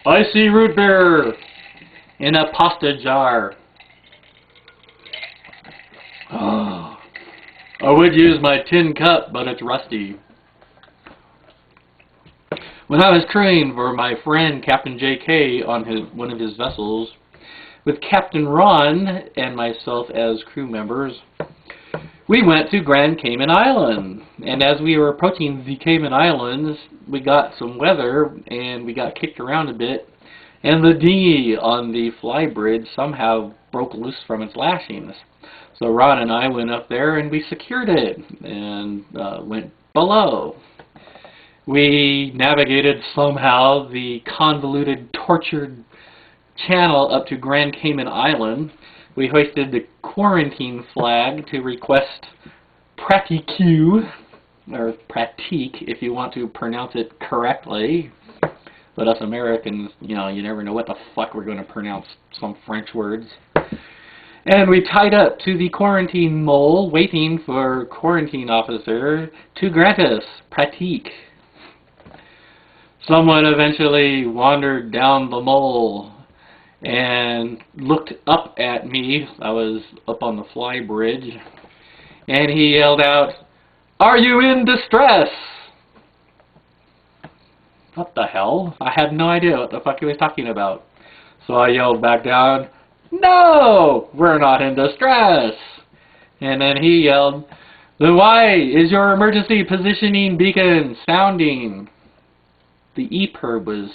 I see root beer in a pasta jar. I would use my tin cup, but it's rusty. When I was crewing for my friend Captain J.K. on one of his vessels, with Captain Ron and myself as crew members, we went to Grand Cayman Island. And as we were approaching the Cayman Islands, we got some weather and we got kicked around a bit. And the dinghy on the fly bridge somehow broke loose from its lashings. So Ron and I went up there and we secured it and went below. We navigated somehow the convoluted, tortured channel up to Grand Cayman Island. We hoisted the quarantine flag to request Pratique, or Pratique if you want to pronounce it correctly. But us Americans, you know, you never know what the fuck we're going to pronounce some French words. And we tied up to the quarantine mole, waiting for quarantine officer to grant us Pratique. Someone eventually wandered down the mole and looked up at me. I was up on the fly bridge. And he yelled out, "Are you in distress?" What the hell? I had no idea what the fuck he was talking about. So I yelled back down, "No, we're not in distress." And then he yelled, "Then why is your emergency positioning beacon sounding?" The EPIRB was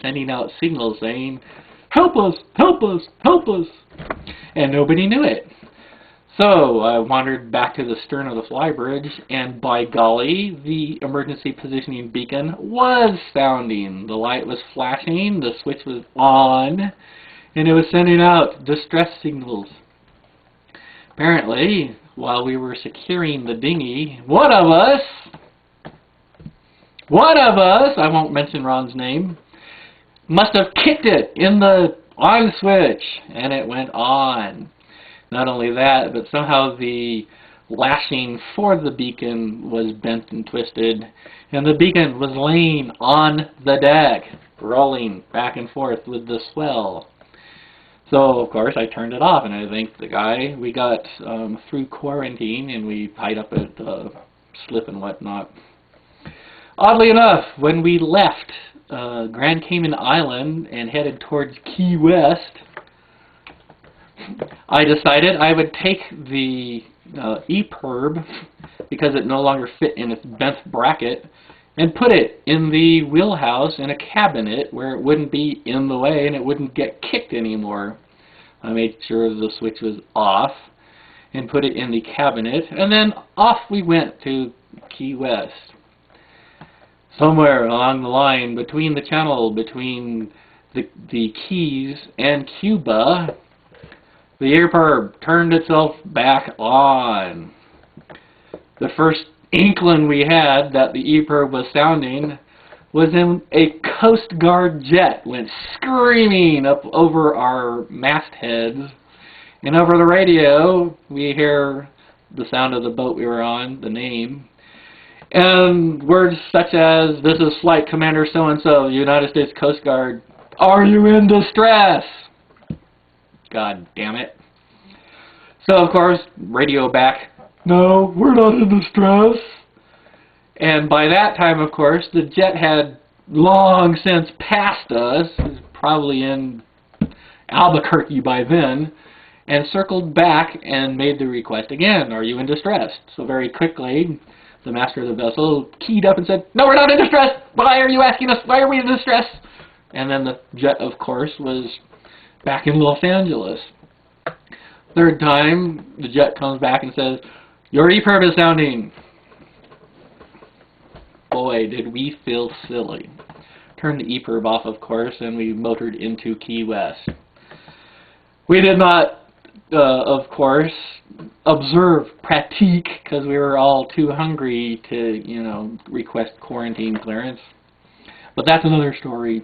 sending out signals saying, "Help us, help us, help us." And nobody knew it. So I wandered back to the stern of the fly bridge, and by golly, the emergency positioning beacon was sounding. The light was flashing, the switch was on, and it was sending out distress signals. Apparently, while we were securing the dinghy, one of us, I won't mention Ron's name, must have kicked it in the on switch, and it went on. Not only that, but somehow the lashing for the beacon was bent and twisted, and the beacon was laying on the deck, rolling back and forth with the swell. So, of course, I turned it off, and I thanked the guy. We got through quarantine, and we tied up at the slip and whatnot. Oddly enough, when we left Grand Cayman Island and headed towards Key West, I decided I would take the EPIRB, because it no longer fit in its bent bracket, and put it in the wheelhouse in a cabinet where it wouldn't be in the way and it wouldn't get kicked anymore. I made sure the switch was off and put it in the cabinet, and then off we went to Key West. Somewhere along the line between the channel between the Keys and Cuba, the EPIRB turned itself back on. The first inkling we had that the EPIRB was sounding was in a Coast Guard jet went screaming up over our mastheads, and over the radio we hear the sound of the boat we were on, the name, and words such as, "This is Flight Commander so-and-so, United States Coast Guard. Are you in distress?" God damn it. So, of course, radio back, "No, we're not in distress." And by that time, of course, the jet had long since passed us, probably in Albuquerque by then, and circled back and made the request again, "Are you in distress?" So very quickly, the master of the vessel keyed up and said, "No, we're not in distress! Why are you asking us? Why are we in distress?" And then the jet, of course, was back in Los Angeles. Third time, the jet comes back and says, "Your EPIRB is sounding." Boy, did we feel silly. Turned the EPIRB off, of course, and we motored into Key West. We did not, of course, observe Pratique, because we were all too hungry to, request quarantine clearance. But that's another story.